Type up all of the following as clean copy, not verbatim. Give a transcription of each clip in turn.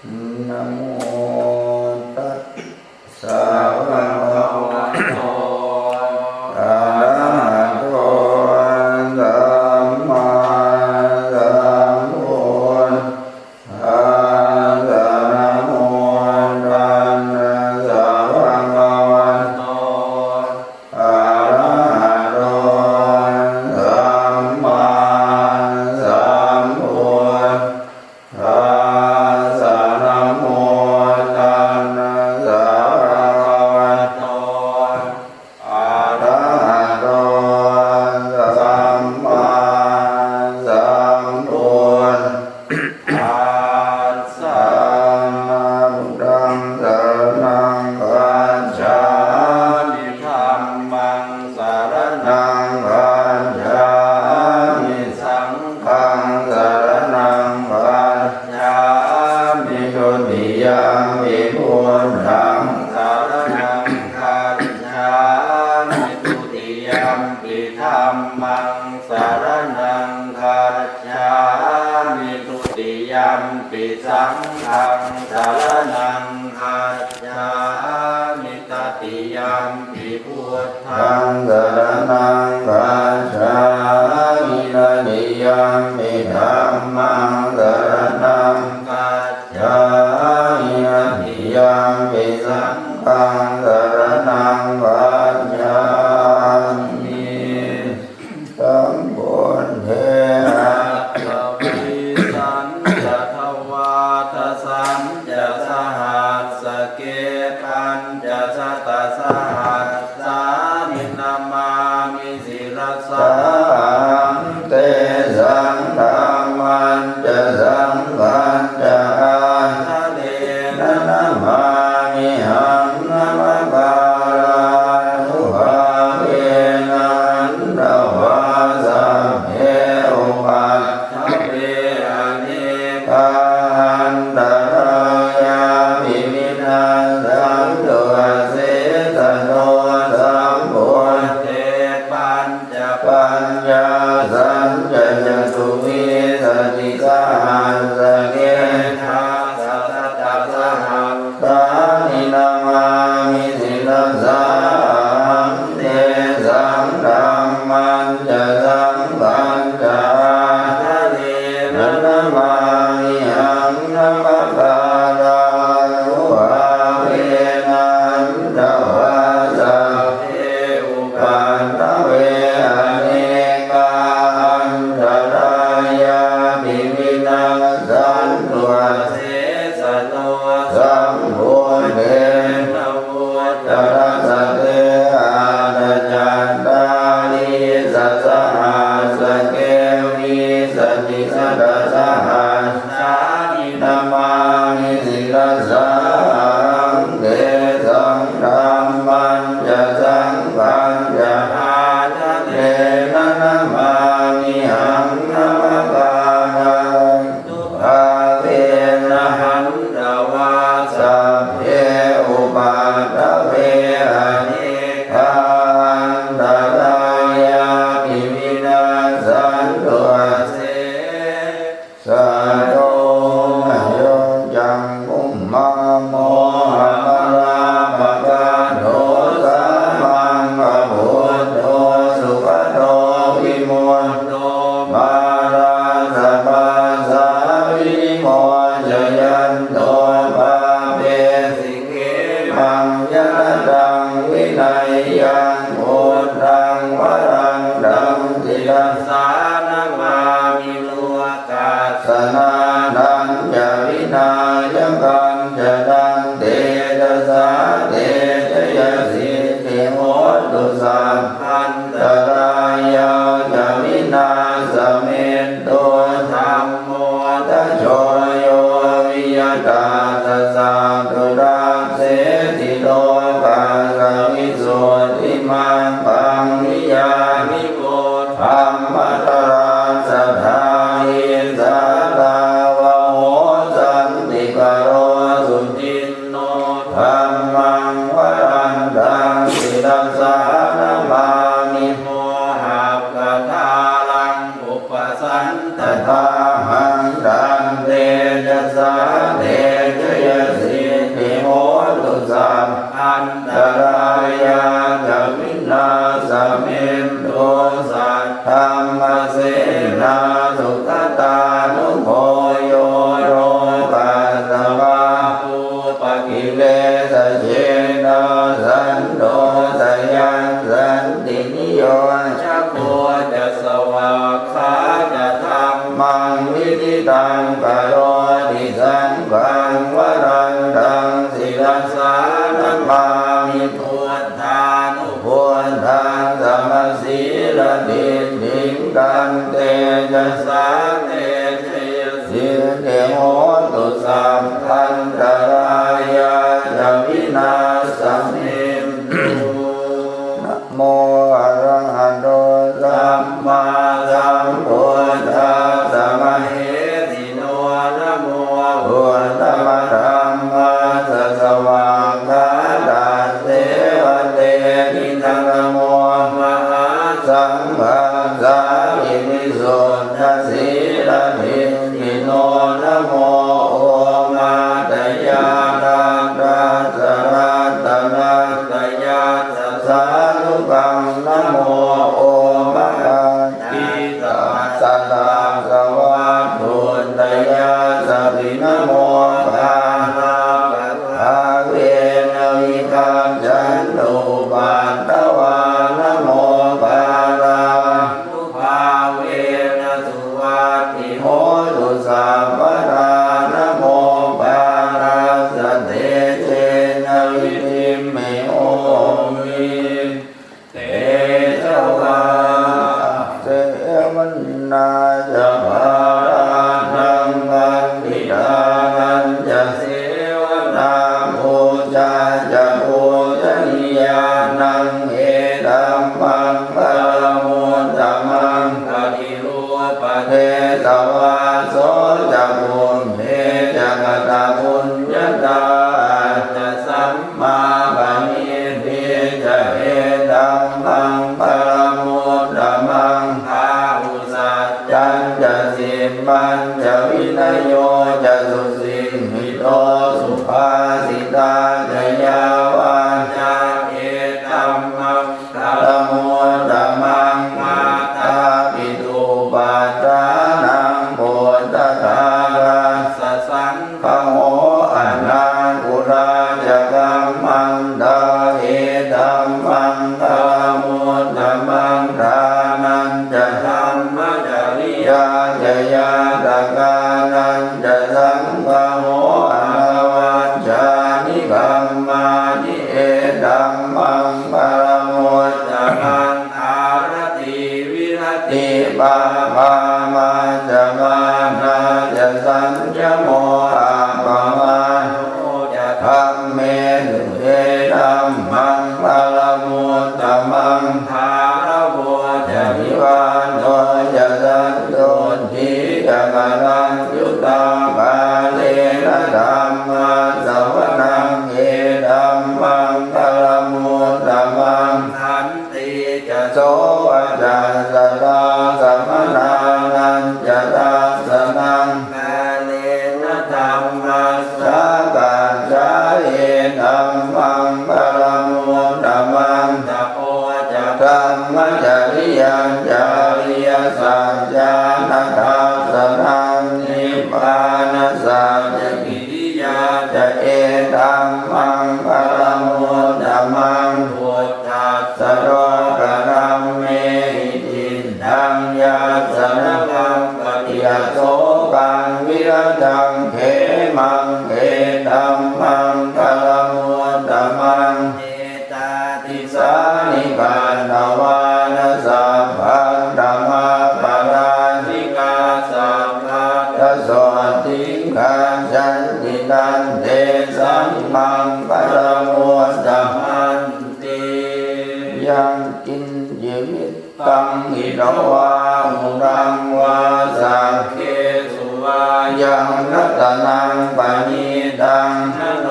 นะโมตัสสะภะคะวะโตอะระหะโตสัมมาสัมพุทธัสสะนะโมตัสสะภะคะวะโตอะระหะโตสัมมาสัมพุทธัสสะนะโมตัสสะภะคะวะโตอะระหะโตสัมมาสัมพุทธัสสะนะพุทธังสรณังคัจฉามิธัมมังสรณังคัจฉามิสังฆังสรณังคัจฉามิทุติยมปิพุทธังสรณังคัจฉามิทุติยมปิธัมมังสรณังคัจฉามิทุติยมปิสังฆังสรณังคัจฉามิตติยมปิพุทธังสรณังคัจฉามินันติยมปิธัมมังสรณังคัจฉามินันติยมปิสังฆังสรณังคัจฉามิสัมพุทเถนะวิสันจะทวาทสันจะสหัสสเกตันจะสัตตสหัสสานินามามิศิรสังเตสังธรรมันจะสังฆันจะอาทะเลนะนะมามิหังนะมะกาลุภาเวนันตวาสัพเพอุปัฏฐเวอเนกาอันตรายาภิวินาสันตุเสสโนสัมพุทเทปัญญาสัญจจตุวิสติสหัสสเกธาสัตตสหัสสานินามามิศิรสังเตสังธรรมันจะสังฆันจะอาทะเลนะนะมามิหังนะมะกาลุภาเวนันตวาสัพเพอุปัฏฐเวอเนกาอันตรายาภิวินาสันตุเสสโนสัมพุทเทนะพุทธรัสสะเตอาตจัตตาริสัสสะหัสสะเกวิสติสัตตสหัสสานินามามิศิรสังเตสังธรรมันจะสังฆันจะอาทะเลนะนะมามิหังนะมะกาลุภาเวนะหันตวาสัพเพอุปัฏฐเวอเนกาอันตรายาภิวินาสันตุเสสโนมะโยจังกุมมาโมหะมะราภะกะโตสัมมังกะพุทโธสุขโตวิมุตโตมาราสะปะสาวิโมจยันโตปะเปสิเกมังยะตังวินัยยังพุทธังวรังดังติรัสสานะมามิโลกัสสนานันจะวินายังกันจะดังเตจสสาเตจยสิทธิโหตุสัพพันตรายาจะวินาสเมตโตธัมโมทัชโชโยวิยตาตัสสะตุราเสติโลกาสวิสุทธิมังปังวิยานิโกธัมมตราสัทธาหิสาตาวะโหสันติกโรสุจินโนธัมมังวรันตังสิรัสสานะมามิโมหะกทาลังอุปสันตถาหังดันเตจะสาเต พันตรายาจะวินาศเมนะโมอะระหะโตสัมมาสัมพุทธัสสะมะเหสิโนนะโมพุทธมัสสัมมาสัสสะวะคาตาเสวะเตนิทังนะโมมหาสังฆัสสะอิมิสุทธัสสีลภินิโนนะโมโอมาตยานาราสรัตนาตยาสัสสานุกังนะโมโอมาติสัสสะสวะทุนตยาสัพพินะโมภาภาเวนะวิคัมจันตุปัตตวานะโมภาราภาเวนะสุวัตติโหตุสัพพะรานะโมภาราสเตเจนะวิธิเมโอมิเตชะวาเสวันนาจะภารานังวันติดานันจะเสวนาภูจาจะภูจนิยานังเอตัมมังปะมุตตมังปฏิรูปเทสวาโสจะบุญเพจะกตาบุญญาตาจะสัมมาปัญญิจะเอตัมมังปะมุตตมังภาอุสัจจันจะสิมันจะวินัยโยจะสุสิหิโตสุภาสิตาจะยาวาจาเอตัมมังปะมุตตมังมาตาปิตุปัฏฐานังโพธทาราสสังฆโมอนังกุราจะกัมมันดาเอตัมมังปะมุตตมังทานันจะธัมมจริยาจะยาตกานันจะสังฆโมอวัจจานิกัมมานิเอตัมมังปะมุตตมังอารติวิรติปามามาจะมานาจะสัญญโมอาปมาโนจะธรรมเมสุเทธัมมังปะมุตตมังภาระโวจะนิวานโนจะสันโดษทิจะกรังยุตตากาเลนะธัมมาสวนังเอธัมมังปะมุตตมังขันติจะโสวจัสสะสัมมนานันจะตัสสะนังกาเลนะธัมมัสสะกัจจาเอธัมมังปะมุตตมังจะโอจะธรรมจริยัญจาริยสัจจานัตถัสสะนังนิพพานสัจกิริยาจะเอธัมมังปะมุตตมังพุทธัสสะโลกนัมเมหิติทังยัสสะนะกังปฏิยโสกังวิรตังเขมังเอธัมมังปะมุตตมังเอตาติสานิกันตวานสัพพันธรรมปาราธิกาสัพพะทะโสติขันจันตินันเตสัมมังปะมุตตมังติยังกินยิมิตตังหิตวาหุรังวาสักเคสุวายังรัตนังปณิตังนโน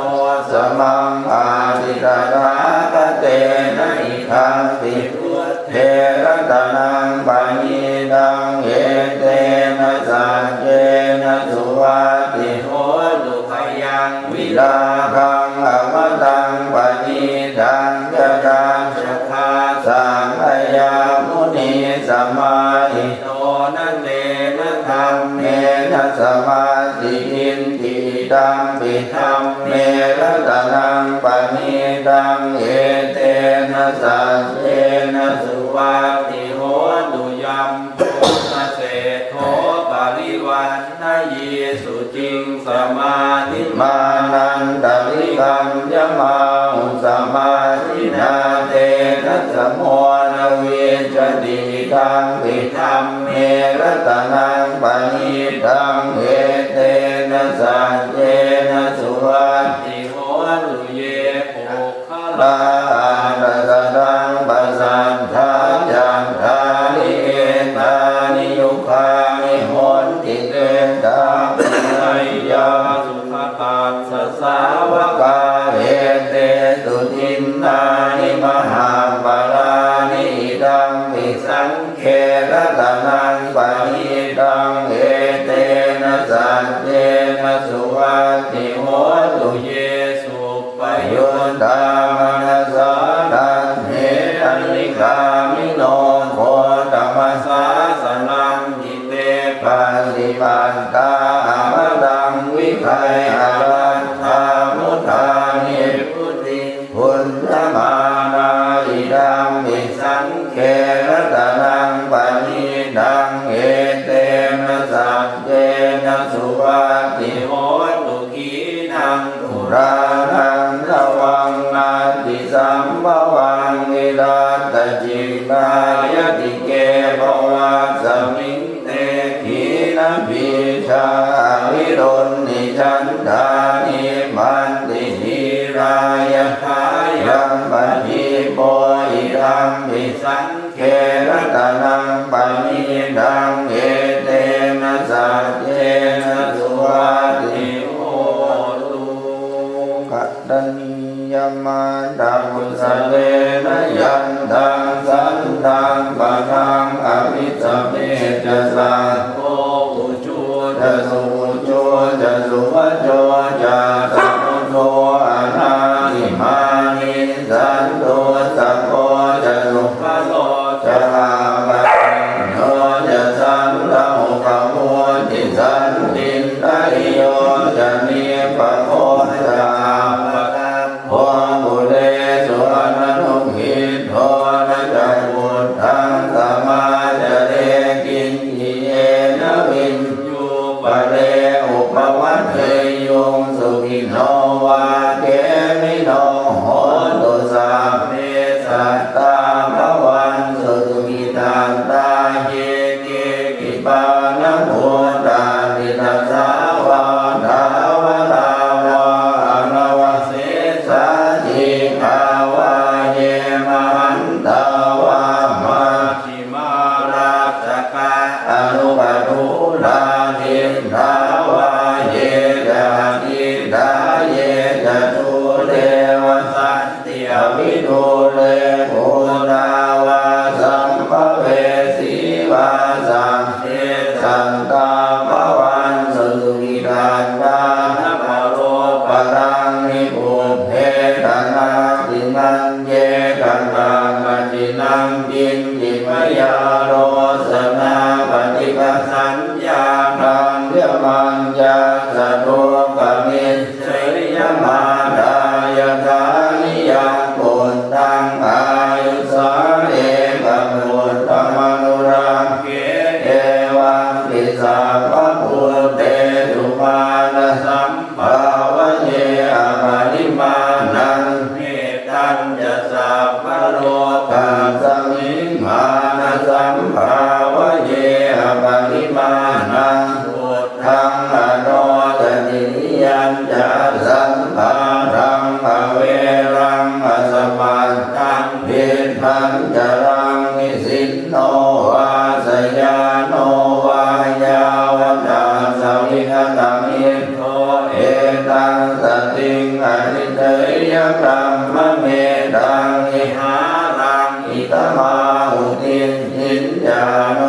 สมังอาทิตราคเตนะอิทังปิพุทเทรัตนังปณิตังเอเตนะสัจเจนะสุวัตติโหตุขยังวิลาคังอมตังปณิตังจะราชคาสังขยามุนีสมาหิโตนะเนนะธรรมเมนะสมาธิอินทิตังปิธรรมเมรัตนังปณิตังเอเตนะสัจเจนะสุวัตติโหตุยัมปุณเศโธปริวันนะเยสุจิงสมาธิมานันตริกัมยมาอุสมาธินาเตนะสมโมนะเวจติตังปิธรรมเมรัตนังปณิตังเอเตนะสัจเจนะ สสาวกาเอเตสุทินนานิมหาปารานิดังวิสังเขระตะนังปะหิดังเอเตนะสัจเจนะสุวัตติโหตุเยสุปโยตามนัสสานังเฮตันนิกามิโนโคตมัสสาสนังจิเตปันติปันตาอมตังวิไคอารัตถามุทานิพุติพุทธมานาอิดังวิสังเขระตะนังปะหิดังเอเตนะสัจเจนะสุวัตติโหตุขีนังตุรานังระวังนาติสัมภวังวิรัตจิตายติเกภวัสสมิงเตขีนะพิชาวิรุณนิจันทานิมันตินิรายทายังปัจจิโปอิรังวิสังเขระตะนังปะหิดังเอเตนะสัจเจนะสุวัตติโหตุกัตตัญญมาดังมุสเลนะยันตังสันตังปะทังอภิสเมจะสังโฆอุจุจะสุจุจะสุวัจโจจะสัมพุทโธอะนานิมานิสันโตสัพโพจะสุภโลจะหามัจโนจะสันโลกะโมติสันตินตริโยจะนิปะโคจะปะโพบุเรสุอนันตุหิโทนะจักขุทังสมาจะเรกินหิเยนะวินยูปะเรอุปวัตเทยงสุขิโนวาเกมิโนโหตุสัพเพสัตตาภวันสุขิตันตาเยเกกิปานะโหตาติตัสสาวะดาวะดาวะอนวเสสะจิภาวะเยมหันตาวะมัชฌิมาราชกะอนุปทุรานิทาวะเยจะทิดาเยจะทุเรวสันติอวิทุเรโกราวาสัมภเวสีวาสังเทสันตาภวันสุขิตันตานะปโรปรังนิพุทเทตนาตินังเยกันตังกัจจินังจินจิมยาโรสนาปฏิปสัญญานังเยมัญญาสะโตกมิสเสยมาดายทานิยังปุตตังอายุสาเอกมุตตมนุรังเกเอวังปิสัพพะพุทเตสุมาณสัมภาวะเยอปริมาณังเมตัญจะสัพพะโลกัสสมิงมานะสัมภาวะเยอปริมาณังพุทธังอโนทนิยัญจะสัมภารังอเวรังอสมัตตังเวทังจรังนิสินโนวาสยาโนวายาวตาสวิหตังอินโทเอตังสติงอนิเตยกรรมเมตังอิหารังอิตมาหุตินหินญาโน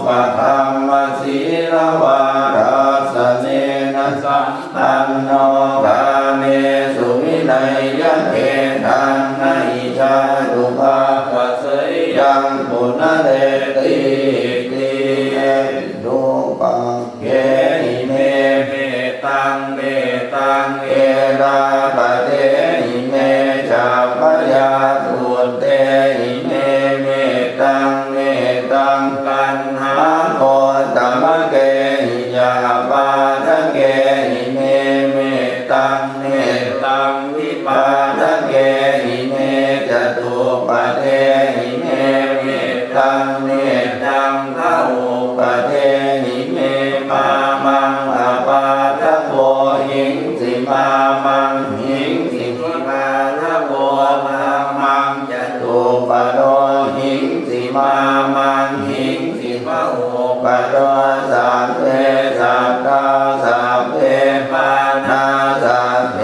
ปะธัมมสีลวารัสเนนะสัมปันโนกาเมสุวินัยยะเกตังนะอิชาตุภาปัสสยังปุณเรติติดูปังเกหิเมเมตังเมตังเอราปะเตหิเมชาปยาตุเตหิเมเมตังเมตังกันหาโคตมะเกหิยาปาทะเกหิเมเมตังเมตังวิปาทะเกหิเมจตุปะเทหิเมเมตังเมตังทะโอปะเทหิเมมามังอปาทะโกหิงสิมามังหิงสิมาทะโกมามังจตุปะโดหิงสิมามังหิงสิมะโอปะโดสัพเพสัตตาสัพเพปานาสัพเพ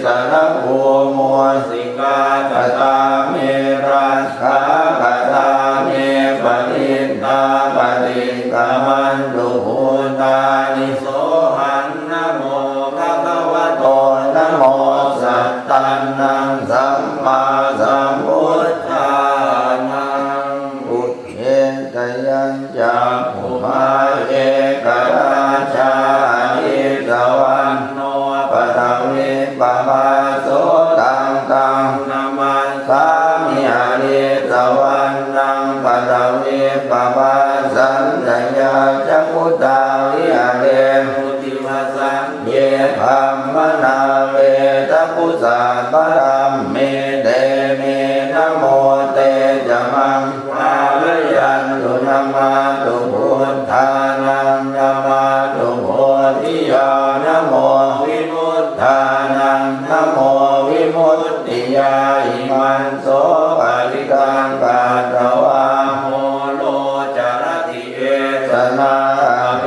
สรภูโมสิกาตตาเมรัสขากตาเมปรินตาปริกามันตุภูตานิโสหันนะโมภะคะวะโตนะโมสัตตันนังสัมมาสัมพุทธานังอุทเทตยัญจาภูมาเอกราชาอิสวันโนปะทวิปะภาโสตังตังนามัสสามิอริสวันนังปะทวิปะภาสันตยาจักขุตาวิหาเรมุติวาสังเยธัมมนาเวตปุสสะปะรัมเมเตเมนะโมเตจะมังภาลยันตุนามาตุพุทธานังนามาตุโพธิยานะโมวิมุตธานังนะโมวิมุตติยาอิมันโสปะริกังกาตวะโมโลจารติเอสนาเว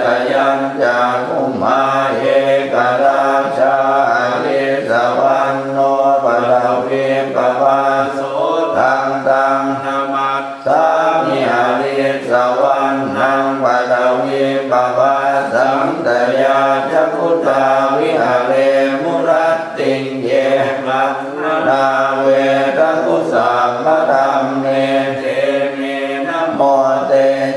ทยัญจาภุมาเอกราชาลิสวันโนปะทวิปะภาโสตังตังนามัสสามิอริสวันนังปะทวิปะภาสังตยาจักขุตาวิหาเรมุรัตติเยมังนาเวตกุสามะธัมเมเทเมนะโมเต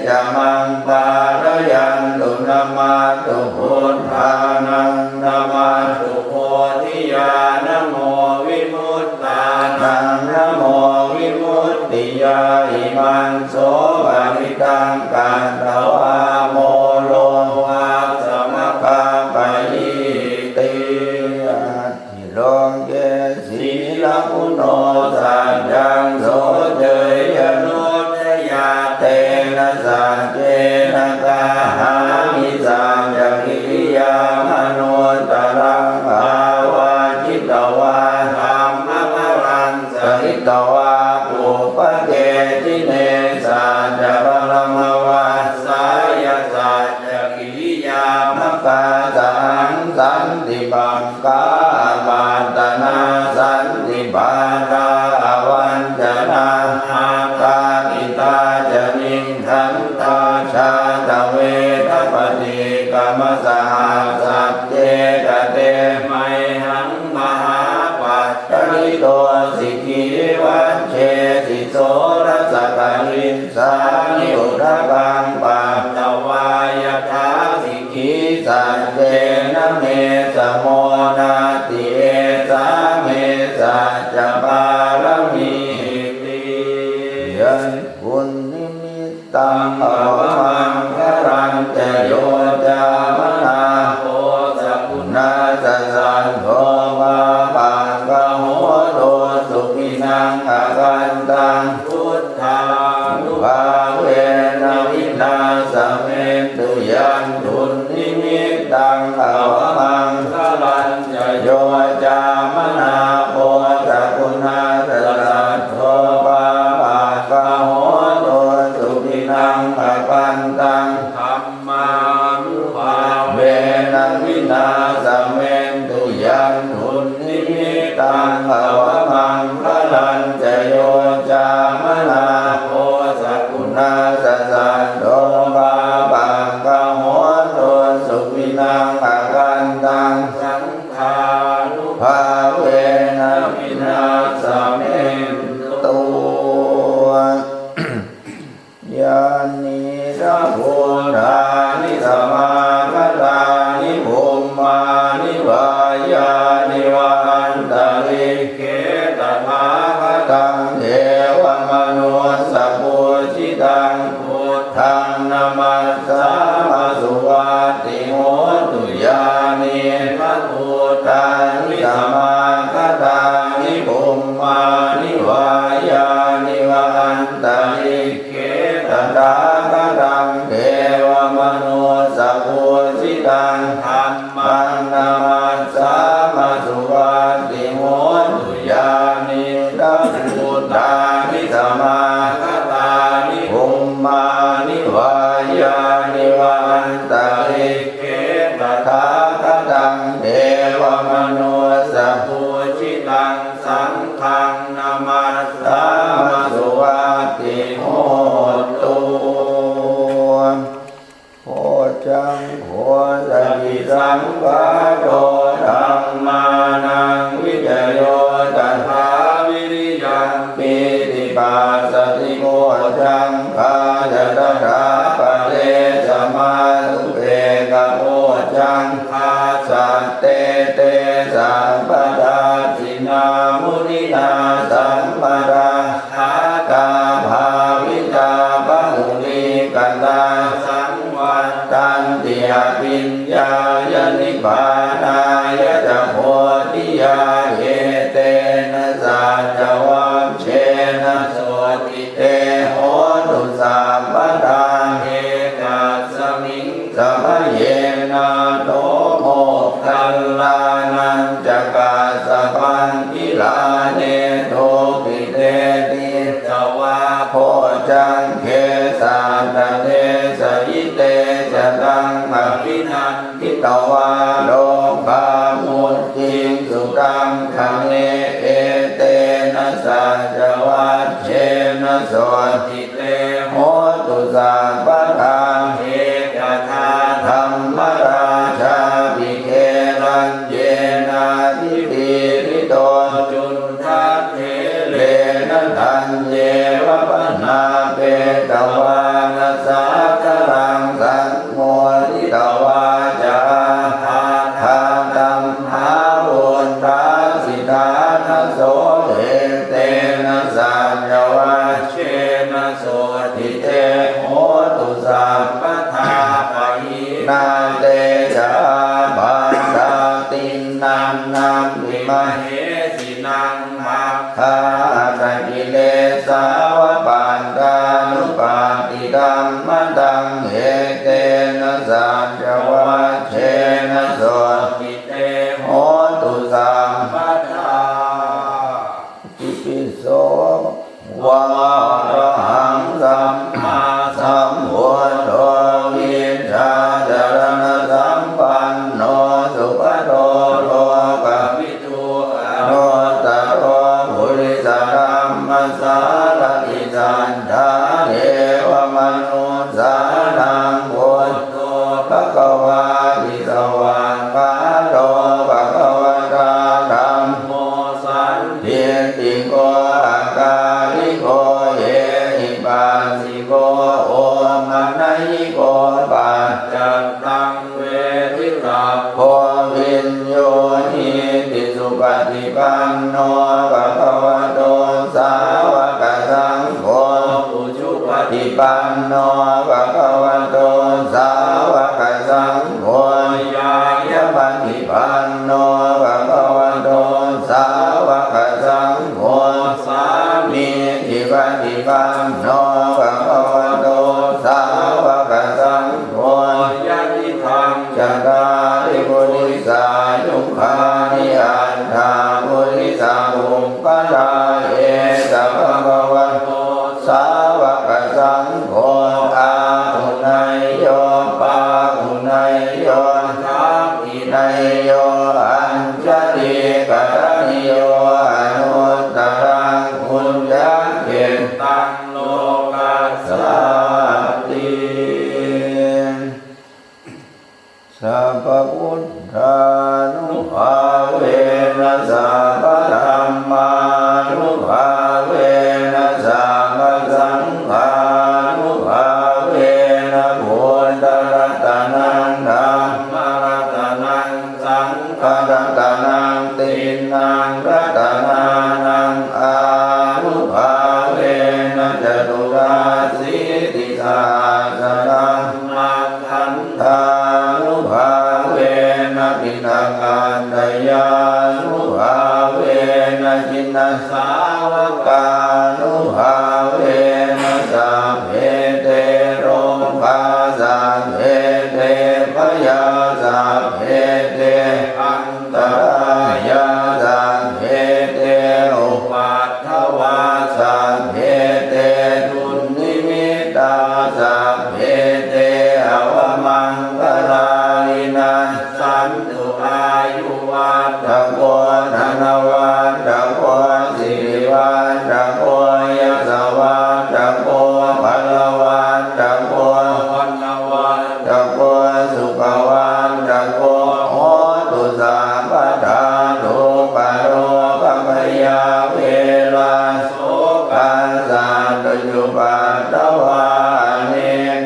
จะมังปาลยันตุนามาตุพุทธานังนามาตุโพธิยานะโมวิมุตตานังนะโมวิมุตติยาอิมันโสปะริตังกันตวะโมโลวะสมะคาปะยิติทิโลเกสีลปุโนสัจจังโสเจยโนทยาเตนะสัจเจนะกาหามิสัจจกิริยามโนตรังภาวาจิตวาธรรมะพรังสหิตวาปุปเกติเนสัจจปรมวัสสายสัจจกิริยามะกาสังสันติบังกาบาตนาสันติบาตาวันจนาอาคาอิตาจนิทันตาชาตเวทปฏิกรรมสหัสสัจเจกเตไมหังมหาปัจจริโตสิกิวัชเชสิโสรัสกาลินสานิอุทกังปัตตวายถาสิกิสัจเจนะเมสโมนาติเอสาเมสัจจปารมีติยันปุณนิมิตตังอวมังครันเจโยจามนาโหสัพุนาสสันโทมาปังกะโหโตสุขินังอากันตังพุทธานุภาเวนะวินาสเมตุยันทุนนิมิตตังอวมังครันเจโยจามนาโหสัพุนาสสันโทมาปังกะโหโตสุขินังอากันตังธัมมานุภาเวนะวินาสเมตุยันทุนนิมิตตังอวมังครันเจโยจามนาโหสัพุนาสสันโทมาปังกะโหโตสุขินังอากันตังสังฆานุภาเว สะพันกิลาเนโทปิเตติสวะโพจังเคสาตเตสยิเตจตังอภินันทิตวาโลภามุตติสุตังคันเนเอเตนะสัจวัชเชนะโสติเตโหตุสัพพทาเอกทาธรรมราชาภิเขรัญเยนะทิติริโตจุนทัพเทเลนะทันเยวะปนาเปตวานัสสะกรังสังโมทิตวาจาหาทาตัมหาวุนทาสิทานะโสเอเตนะสัจวัชเชนะโสติเตโหตุสัพพทาปะหินาเตจาภาตาตินังนัมมิมเหสินังมัคคาตังกิเลสาวะปันตานุปาติกัมมะตังเหเตนะสัจวัชเชนะโสติเตโหตุสัพพทาอิปิโสวะระหังสัมมาสัมพุทโธวิชชาจารณะสัมปันโนสุปโตโลกวิทูอนุตตโรปุริสธัมมัสสารติสันทาเทวมนุสสานังพุทโธภควาติสวากขาโตภควตาธัมโมสันติติโกอาการิโกเยหิปัสสิโกโอมัณญิโกปัจจัตตังเวทิตัพโพวินโยนิติสุปฏิปันโนภะคะวะโตสาวกสังโฆอุชุปฏิปันโนภะคะวะโตสาวกสังโฆยายะปฏิปันโนภะคะวะโตสาวกสังโฆสามีจิปฏิปันโนภะคะวะโตสาวกสังโฆยะติธังจัตตาริปุริสายุคานิอัตถาปุริสาอุปปาทาเอตภะคะวะโตสาวกสังโฆอาหุนายโยปาหุนายโยทัพพินายโยอัญชลีกตนิโยอนุตตรังคุญญาเกตังโลกัสสติสัพพพุทธานุภาเวนะสัพพธัมมานุภาเวนะสัพพสังฆานุภาเวนะพุทธรัตนังธัมมรัตนังสังฆรัตนังตินังรัตนานังอานุภาเวนะจตุราสีติสาสนังมัคคันธานุภาเวนะปิณกันตยานุภาเวนะจินสาวกานุภาเวนะสัพเพเตโรภาสัพเพเตพยาสัพเพเตอันตรายาสัพเพเตอุปัฏฐวาสัพเพเตทุนนิมิตาสัพเพเตอวมังคลาลินาสันตุอายุวัฏโกธนวันตะโกสิริวันตะโกยสวันตะโกพลวันตะโกวันวันตะโกสุขวันตะโกโหตุสัพพทาทุปโรปพยาเวลาโสกัสสะตุจุปัตตวาเน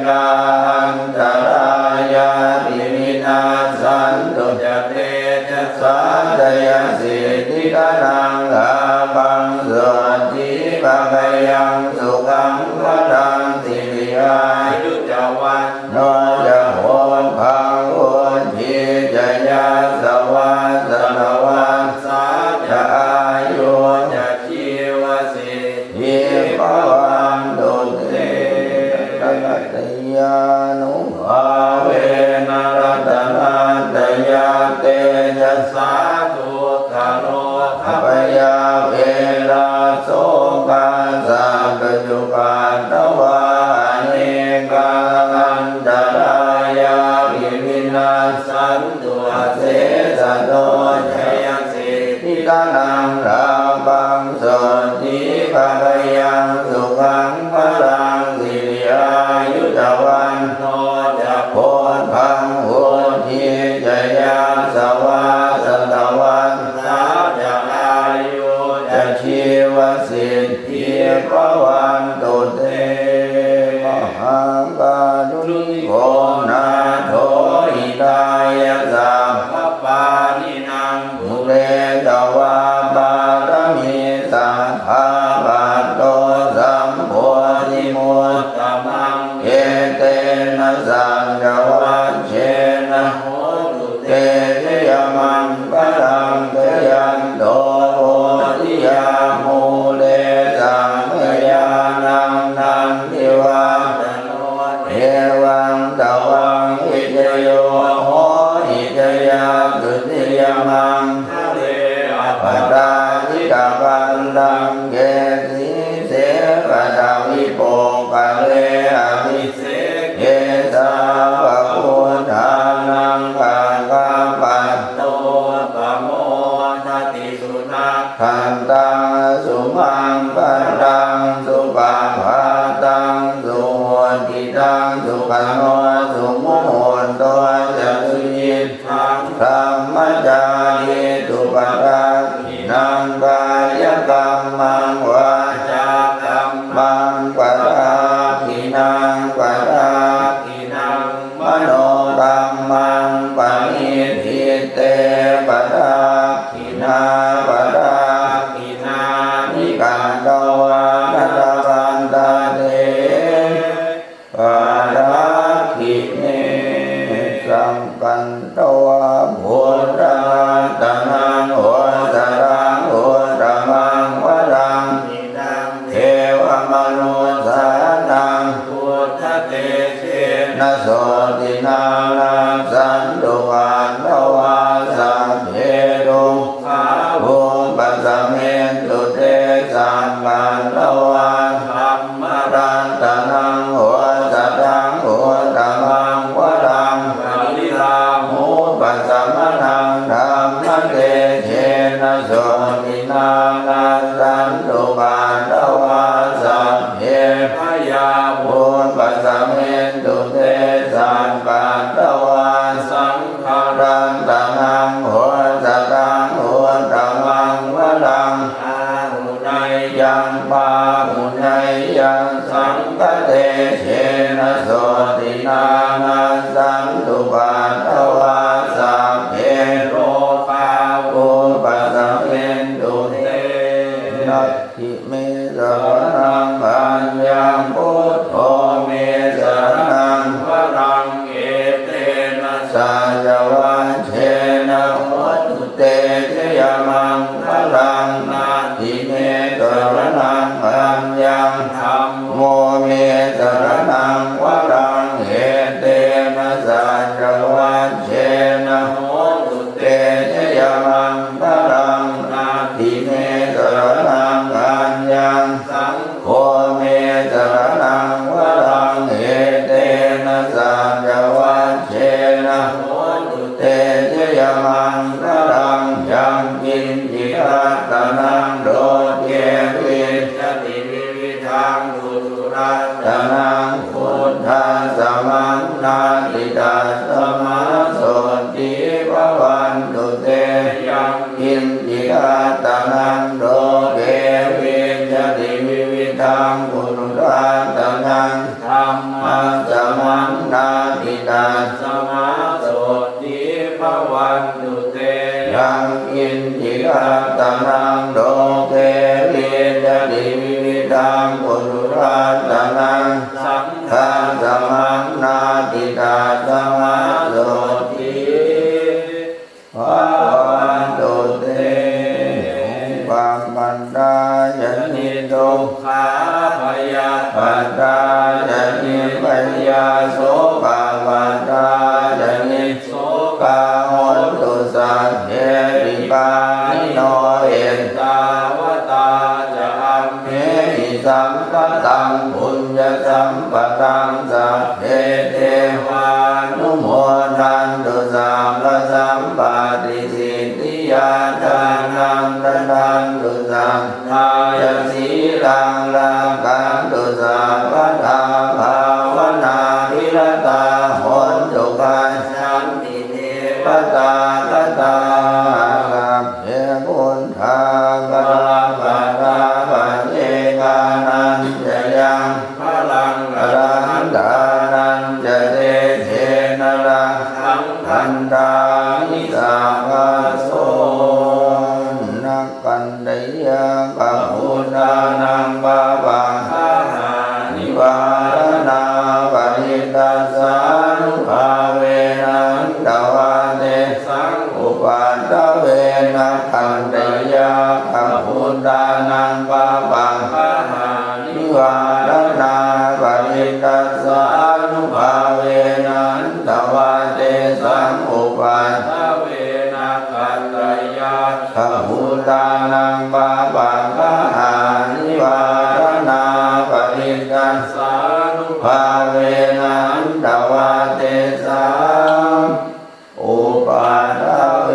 กาอันตรายาติวินาสันตุจเตจะสัจยสิทธิกนังลาภังสุติภะคยังสุขังวรังสิริอายุจวันโนจะโหนพังอุนทิจยาสวัสสวันสาจะอายุจะชีวสิทธิภวันตุเตรัตยานุภาเวนะรัตนาตยาเตจะสาธุทโร นังราปังสติภะยังสุขังพลังสิริอายุตวันโนจะโพธพังโหติจยาสวาสตวันนาจะอายุจะชีวสิทธิภวันตุเตมหาการุณิโกนาโถหิตายะสัมภปานินังภูเรตวาบารมีสัพพะปัตโตสัมโพธิมุตตมังเอเตนะสังฆวัชเชนะโหตุเตชยมังปะรังเตยันโตโพธิยามูเลสังเมยานังนันทิวาตโนเอวังตวังอิจโยโหอิจยาตุติยมังทะเลอปตาทิกาปันดังเกสีเสปะทาวิโปกะเลอภิเสกเกสาวะพุทธานังภะคะปัตโตปะโมทติสุนัขขันตังสุมังปันตังสุปาภาตังสุโหติตังสุขโนสุโมโหตัวจะสุยิทังธรรมจาริตุปะราคินังกายกรรมังวาจากรรมังปะราคินังปะราคินังมโนกรรมังปณิทิเตปะราคินาปะราคินานิกันตวานัตวันตาเตปะราคิเนสังกันตวาพุทธังตนังโหตรังโหตมังวรังนิดังเทวมนุสานังพุทธเตเชนะโสตินานังสันตุวันตวาสัพเพตุขาภูปัสสะเมตุเตสัมปันตวาธัมมรันตนังโหตรังโหตมังวรังปริลาหูปัสสะมนังธัมมเตเชนะโสตินานังสันตุวันตวาสัพเพพยาภูปัสสะเมตุเตสัมปันตวาสังฆารันตนังโหตรังโหตมังวรังอาหุนายยังปาหุนายยังสังฆเตเชนะโสตินานังสันตุวันตวาสัพเพโรคาภูปัสสะเมตุเตนัตถิเมสรณังอัญญังพุทโธเมสรณังวรังเอเตนะสัจวัชเชนะโหตุเตชยมังพลังนาทิเมสรณังอัญญังธัมโมเมสรณังวรังเอเตนะสัจวัชเชนะโหตุเตชยมังพลังนาทิเมสรณังอัญญังสังโฆเมสรณังวรังเอเตนะสัจวัชเชนะโหตุเตชยมังพลังยังกินจิรัตนังโดเทวิชติวิวิธังดุสุรัตนังพุทธาสมังนาติตาสมาโสติภวันตุเตยังกินจิรัตนังโดเทวิชติวิวิธังพุทธาสนังธรรมังสมังนาติตาสมาโสติภวันตุเตยังกินจิรัตนังโดเทวิชติวิวิธังพุทธาสนังสังฆาสมังนาติตาสมาโสติภวันตุเตปัมปันตายะนิทุกขาพยาปันตายะนิพยาโสภาปันตายะนิโสภาโหตุสัพเพปิปานิโนเอตาวตาจะอัมเหหิสัมปตังปุญญสัมปตังสัพเพเทวานุโมทันตุสัมปสัมปติสิทธิยาทานังตนา กันตุสังทายสีลังรังกันตุสังวัฏาภาวนาวิรตาหนตุปัญชันติเทวตาคตาลับเยพุทธาปรังปัตตาปัจเจกานันจะยังพลังอรหันตานันจะเตเทนะระหังพันตานิสาวาโสนักกันไดยังปะหุตานังบาบังนิวารณาปริตาสานุภาเวนันตวาเตสังอุปัฏฐเวนะคันไดยังปะหุตานังบาบังนิวารณาปริตาสานุภาเวนันตวาเตสังอุปัฏฐเวนะคันไดยังปะหุตานังบาบังนิวารณาปริตาสานุภาเวนันตวาเตสังอุปัฏฐเว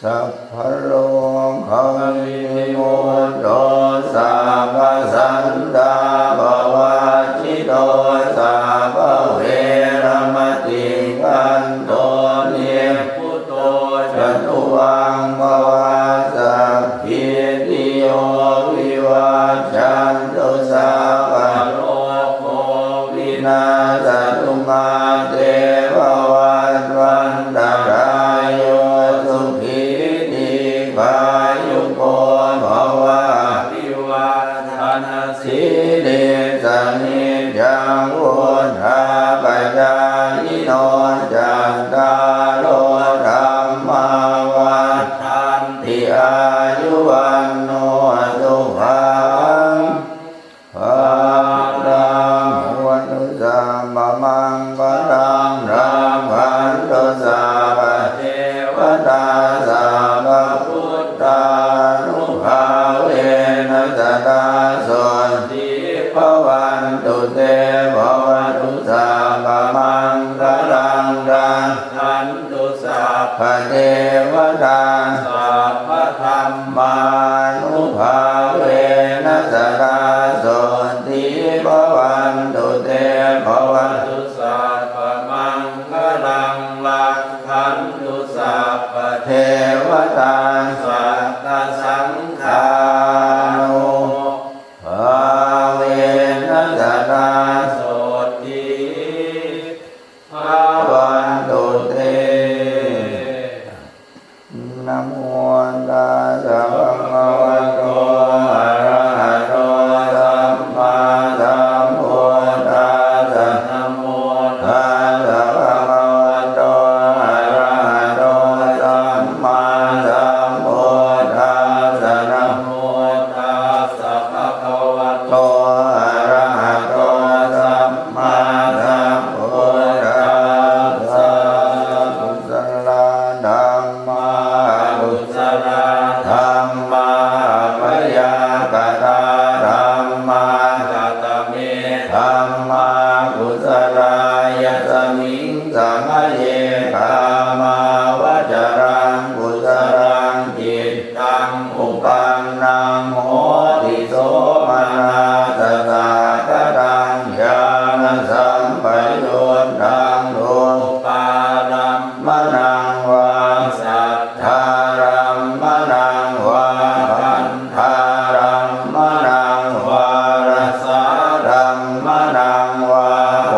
สัพพะโลกวิมุตโตสัพพสันตาภวะจิตโตสัพพเวรมติกันโตเนพุตโตจตุวังภวะสัพพิติโยวิวัชชันตุสัพพะโลกวินาศตุมาเตภวัตวันตรายโยสุขีติกายุโกภวะภิวาทนาสีเลสนิจังวุฒาปัจจายิโนจันตาโลธรรมาวัฏฐันติอายุวันโนสุขังภาลังวัตุสัมมามังคลังรังขันตุสัพพเทวตาสัพพพุทธานุภาเวนะสัตตาสันติภวันตุเตภวตุสัพพมังคลังรังขันตุสัพพเทวตาสัพพธัมมานุภาเวนะสัตตาสันติภวันตุเตภวตุสัพพมังคลังรังขันตุสัพพเทวตาสัตตสังฆานุภาเวนะสัตตาสันติภวันตุเตนะโมตัสสะภะคะวะโตอะระหะโตสัมมาสัมพุทธัสสะนะโมตัสสะภะคะวะโตอะระหะโตสัมมาสัมพุทธัสสะนะโมตัสสะภะคะวะโตอะระหะโตสัมมาสัมพุทธัสสะกุศลธัมมากุศลธัมมาปยากตาธัมมากัตเมธัมมากุศลายสมิงสังฆเยกามาวจรังกุศลังจิตตังอุปันนังโหติโสมนัสสะกตังญาณสัมปยุตตังโลปาลัมมนังวาสัทธารัมมนังวาพันธารัมมนังวารสารัมมนังวาโพ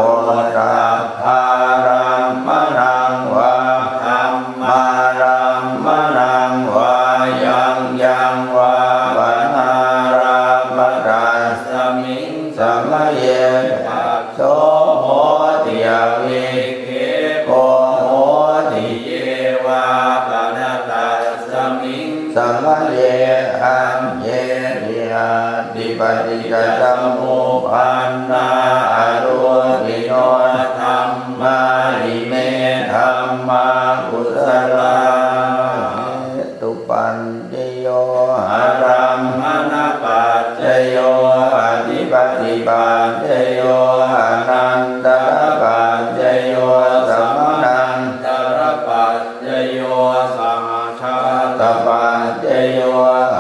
ธาภารัมมนังวาธรรมารัมมนังวายังยังวาปนารัมมตัสสมิงสัมเยปัสโสโหติยวิเกโกโหติเยวาปนาตัสสมิงสัมเยอัมเยติอาติปฏิจจสมุปปนนาอรูปิโนธัมมาริเมธัมมากุศลาเหตุปัญจโยอารัมมณปัจจโยอธิปติปัญจโยอนันตระปัญจโยสัมมันันตระปัญจโยสั ตปัจจโย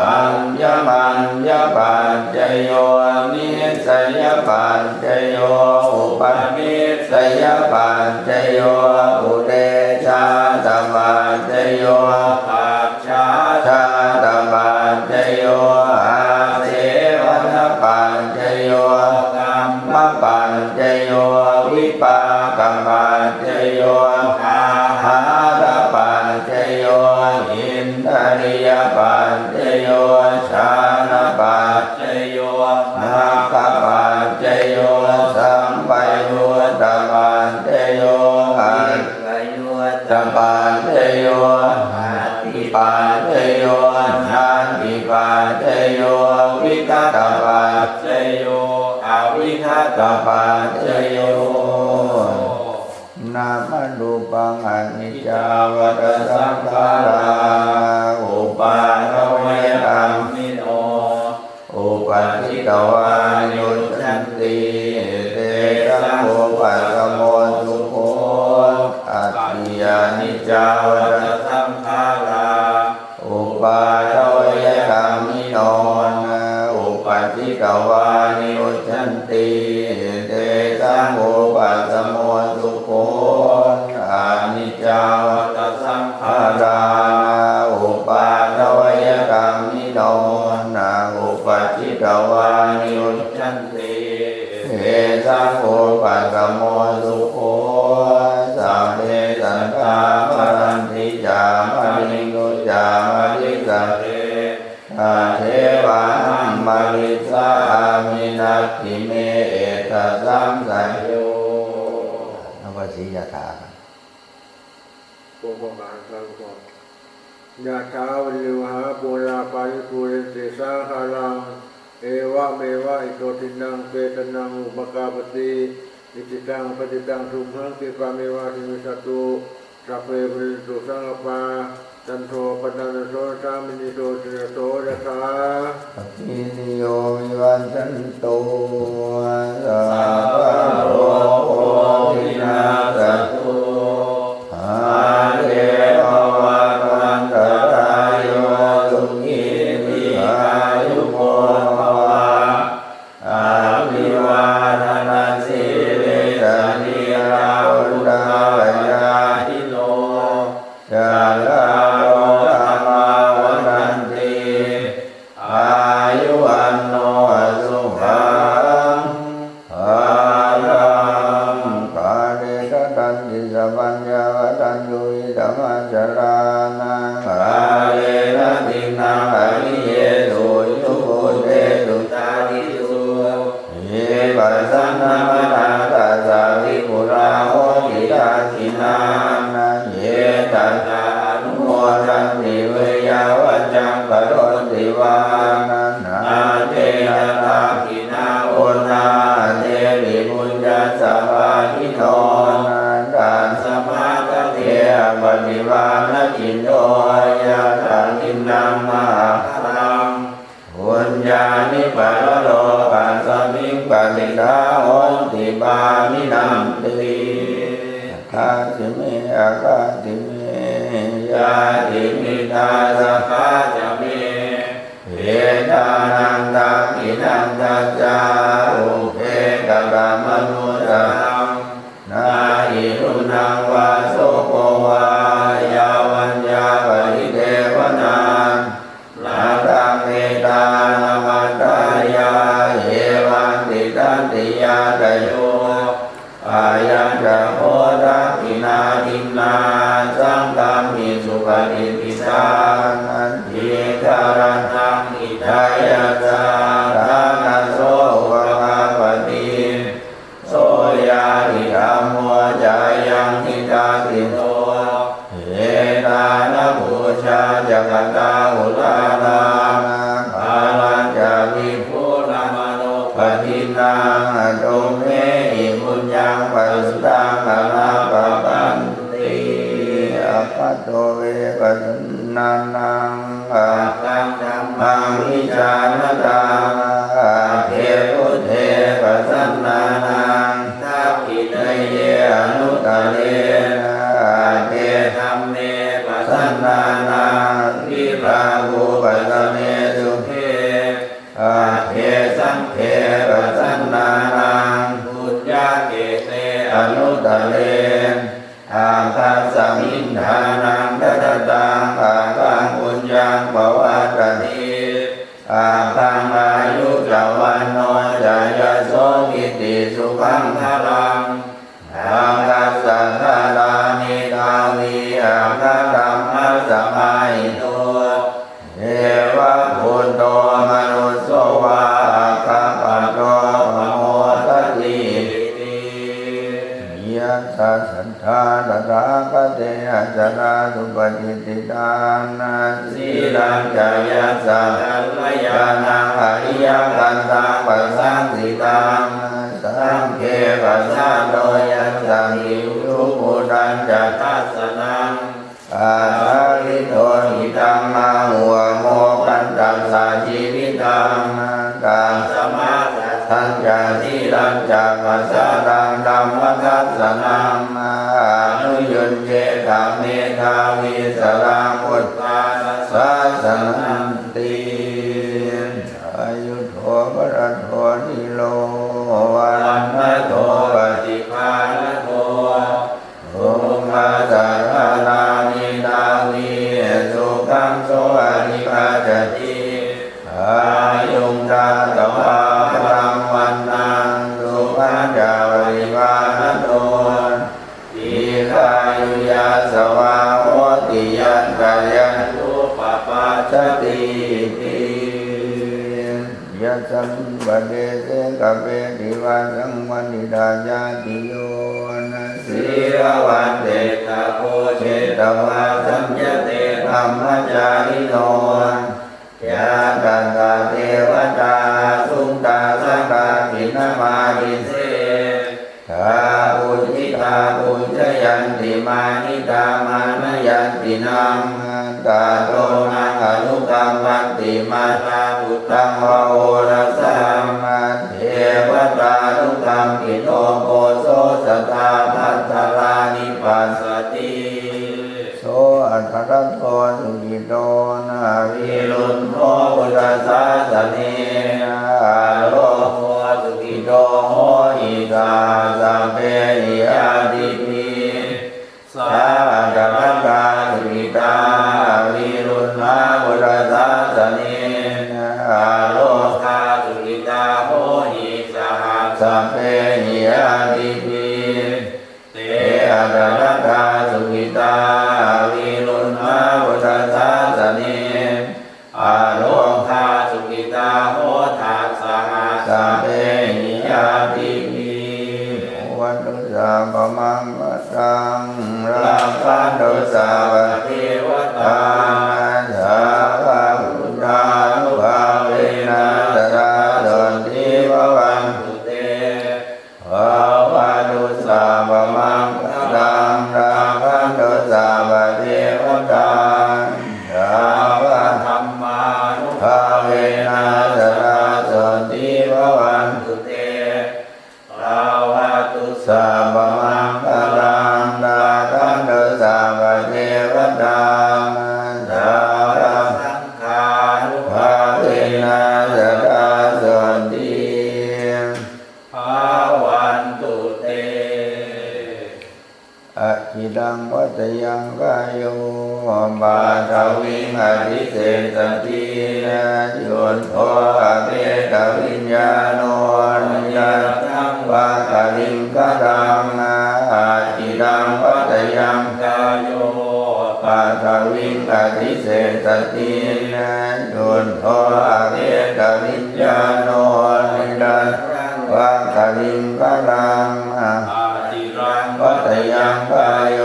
อัญญมัญญปัจจโยนิสัยปัจจโยอุปนิสัยปัจจโยอุเดชาตปัจจโยปัจฉาชาตปัจจโยอาเสวนปัจจโยกัมมปัจจโยวิปากปัจจโยอาหารปัจจโยอินทริยปัจจโยชานะปัจจโยนาคปัจจโยสัมปยุตตปัจจโยอัตถยุตตปัจจโยหัตถิปัจจโยนันติปัจจโยวิคัตตปัจจโยอวิคัตตปัจจโยนามารูปังอนิจจาวัฏสังขาราอุปาทวยธรรมิโนอุปัฏฐิตวายุชันติเตสังโฆปัสสโมสุโขอัตถิยานิจจาวัฏสังขาราอุปาทวยธรรมิโนอุปัฏฐิตวายุชันติเตสังโฆปัสสโมสุโขอานิจจาวัฏสังขาราอุปาทวยธรรมิโนนาอุปัฏฐิตวานิชันติเตสังโฆปัสสโมสุโขสัพเพสัตตามรันติจามริโกจามริสเรอาเทวะมริสามินัตถิเมเอตสัมสัยโยนวสียถาโปรบาลครั้งก่อนยะถาวริวหาปุราปาริปุเรนติสาหารังเอวะเมวะอิโตทินังเปตนังอุปกาปติอิจิตังปฏิตังทุมหังติปาเมวะทิมิสตุสัพเพปุเรนตุสังฆปาจันโทปนันโสสามินิโตติโตยะถาปฏินิโยวิวันตันโตสัพพะโลกโควินาศตุอาเทววัฏวันตรายโยสุขีทีอายุโกภวะอาภิวาทนาสิริสนิราอุตตรยาหิโนจาลาโลธรรมาวันติอายุวันโนสุขังภาลังกาเลตตันติสัพพัญญาวตัญญูอิธัมมัจจารานังกาเลนะตินังอริเยสุยุโกเตสุตาทิสุเยปัสสันนมนาตัสสะวิปุราโหติตาทินานัเยตัสสะอนุโมทันติเวยาวัจจังกโรติวานันนาเตนะกินาโอนาเทวิมุญญาสัพพะทิโนนันตาสมาตเถปฏิวานจินโตยะถานินังมหาคังบุญญาณิปะโลกัสสมิงปฏิฆาโหติบามินัมติคาติเมอาคาติเมยาติมิตาสัพพะจเมเอตานันตากินันตาจาอุเพกะกามนุสังนาหิรุนังวาโสโกวายาวัญญาปริเทวนานาตังเมตานามัตตายาเอวันติตันติยาตโยอายัญจะโหรักินาทินาสังฆามิสุปฏิปิสานันทิการันตังอิทายาจารานัสโสภะปฏิโสยาติธรรมโมจายังทิตาติโตเอตานะบูชาจักตาอุตานาภาลัญจาวิภูนามโนปฏินังโตเมหิมุญญังปัสสังอนาปปันติอัปปโตเวปัสนานังอัตตังธัมมังวิจารตังเทพุเทปัสสนานังทัพพิเนเยอนุตเลนะเทธัมเมปัสสนานังวิ ปวัตติอาคังอายุจวันโนจายโสกิติสุขังพลังอาคัสสะทารานิทาวิอาคัตตัมมัสสะมาหิโตเอวะพุทโธมนุสโสวะอาคัปะโตมโหตติยัสสะสัทธาตถาคเตอะจาราสุปฏิติตานาสีลังจายัสสะกัลยาณังอริยกันตังปัสสังสิตังสังเขปัสสะโตยัสสังหิทุมุตัญจตัสสนังอาหาริโตหิตังมาหัวโมกันตัสสะชีวิตังกาสมาทัญญาสีลัญจาปัสสะตังธัมมทัสสนังอนุยุญเจธรรมเมธาวิสรังพุทธาสัสสนันติอายุโทปรโทนิโรวันนโทปฏิภาณโทโอมาสารานานิทาวิสุขังโสอนิคาจติอายุงตาตวารังวันนังสุขังจาวริวานโตอิกายุยาสวาโหติยันกายันตุปปัสสติติยัสสัมปะเดเสกะเปติวาสังวันนิดายาติโยนะสีรวันเตตะโพเชตวาสัมยเตธัมมจาริโนยากันตาเทวตาสุงตาสังฆาทินามาดิเสทาปุจิตาปุจยันติมานิตามานยันตินังตาโตนังอนุกรรมันติมาตาพุทธังวะโอรัสสัมเทวตานุกรรมกิโนโพโสสตาภัตตารานิปัสสติโสอัตถรัตโตสุขิโตนาวิรุณโภพุทธศาสเนอาโลโภสุขิโตโหอิตาสัพเพหิอาทิปิสัพพะมัตตาสุขิตาวิรุณมาพุทธศาสเนอาโลกาสุขิตาโหหิสัพเพหิอาทิปิเตอะระมัตตาสุขิตาวิรุณมาพุทธศาสเนอาโลกาสุขิตาโหทัสสะสัพเพหิอาทิปิวันตุสาปมังวตังราคันตุสาวะเทวตาสาวะพุทธานุภาเวนะสราโดนทิววันตุเตภาวะตุสาปมังวตังราคันตุสาวะเทวตาสาวะธัมมานุภาเวนะสราโดนทิววันตุเตภาวะตุสาปมังวตังราคันตุสาวะเทวตาสาวะสังฆานุภาเวนะสราโดนทิภาวันตุเตอะจิตังวัตยังกายโยบาทวิงอธิเสสตินะโยนโทอเปตวิญญาโนยัตถังวะกะลิงกะดังอะจิตังวัตยังกายโยบาทวิงอธิเสสตินะโยนโทอเปตวิญญาโนยัตถังวะกะลิงกะดังวัตยังกายโย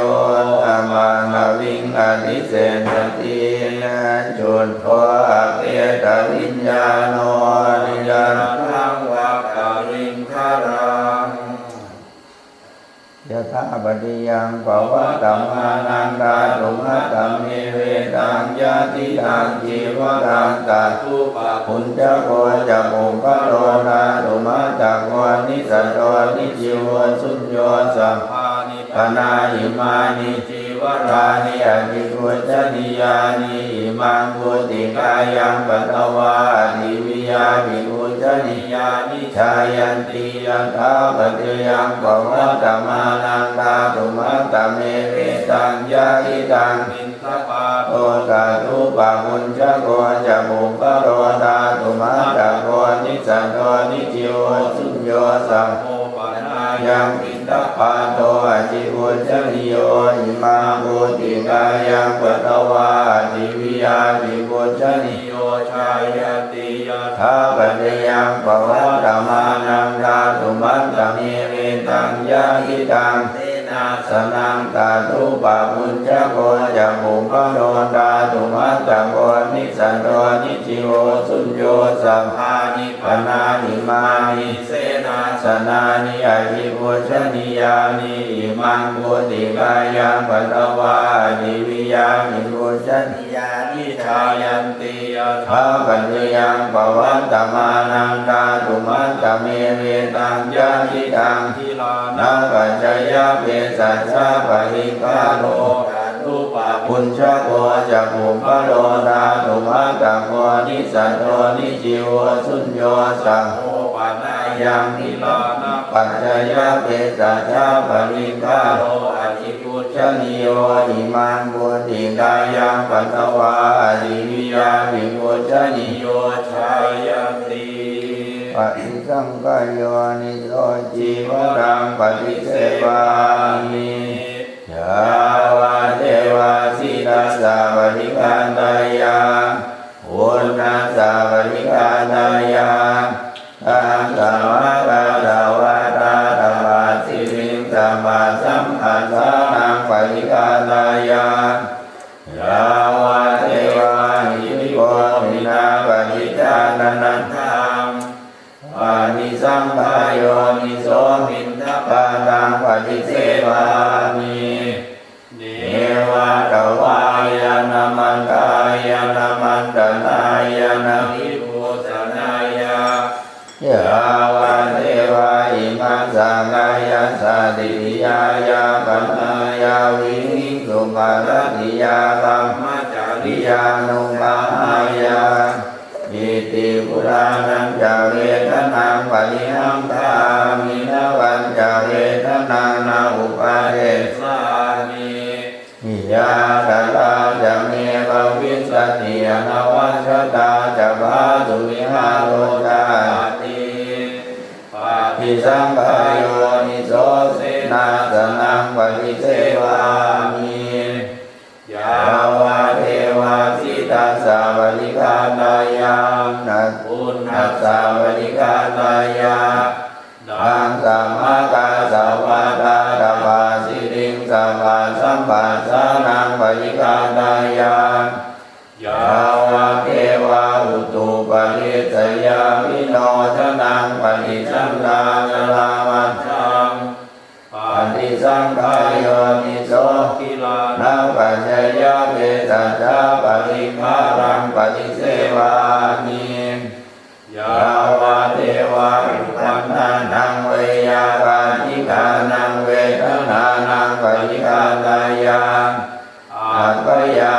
อามานาวิงอธิเสสตินะจุนโทอเปตวิญญาโนนิยันทังวะกะลิงคารังยถาปฏิยังภวะตัมมานันตาตุมะตัมเมเวตังยะติตังจีวรังตัตุปะปุญจโกจะปุปะโรนาตุมะจักวานิสัตโตนิจิวสุญโยสัมภานิปนาหิมานิจีวรานิอภิปุจนิยานิอิมังพุติกายังปัตตวาทิวิยาภิปุจนิยานิชายันติยัตถาปฏิยังภวะตัมมานันตาตุมะตัมเมเวตังยะทิตังมินทปาโต ตาตุปะมุญชะโกจะบุปโรตาตุมาตะโกนิสันโตนิจิโอสุญโยสัมโมปะนายังปิตะปาโตอจิอุจนิโยอิมาภูติกายังปัตวาจิวิยาจิปุจนิโยชายติยะทาปัจยังปวัตตมานังดาตุมัตตะเมเวตังยะหิตังเตนะสนังตาตุปะมุญชะโกจะบุปโรตาตุมัตตะโกนิสันโตนิจิโอสุญโยสัมภานิปนานิมานิเสนาสนานิอาจิปุชนิยานิอิมังปุติกายังปัตตวาดิวิยามิปุชนิยานิชายันติยะทาปัญยังปวัตตมานังตาตุมัตตะเมเวตังยะหิตังทิลานาปัจจยะเปสัจจาปะหิกาโลรูปะปุญชะโกจะภูปโรตาตุมัตตะโกนิสันโตนิจิโอสุญโยสังโฆปะนายังทิลานาปัจจยะเปสัจจาปะหิกาโลอธิปุชนิโยอิมังปุติกายังปัตตวาดิวิยามิปุชนิโยชายติปฏิสังกายโยนิโสจีวรังปฏิเสวามิยาวาเทวาสิตาสาวันิกาตายาอุณนาสาวันิกาตายาตังสัมมากัสสาวะตาธรรมาสิริสัมมาสัมพันธานังปฏิกาตายายาวาเทวาหิริโกมินาปฏิจานันทังอานิสังขายโยนิโสมินทปานังปฏิเสวามิเนวะตวายานามันตายานามันตนายานาภิปุสนายายาวะเทวาอิมัสสะกายาสาติยายาปัญญาวินิสุมาลติยาธัมมจาริยานุมายาอิติปุรานังจาเวทนังปริหังธามินาวันจาเวทนังนาอุปาเทสามิยาตาลาจะเมภวิสติอนาวัชตาจะภาสุวิหารโลจาติปฏิสังขายโยนิโสเสนาสนังปฏิเสวามิยาวาเทวาสิตาสาวันิกาตายานัปุณณสาวันิกาตายาดังสัมมากัสสาวะตาธรรมาสิริงสัมมาสัมปัสสานังปฏิกาตายายาวะเทวาอุตุปะริสยามิโนชนังปฏิสังฆาสลามัจจังปฏิสังขายโยนิโสกิลานังปัญญายะเวสัจจาปริมารังปฏิเสวามิยาวะเทวาอุปันนานังเวยาปาจิกานังเวทนานังปฏิกาตายาอัปปยา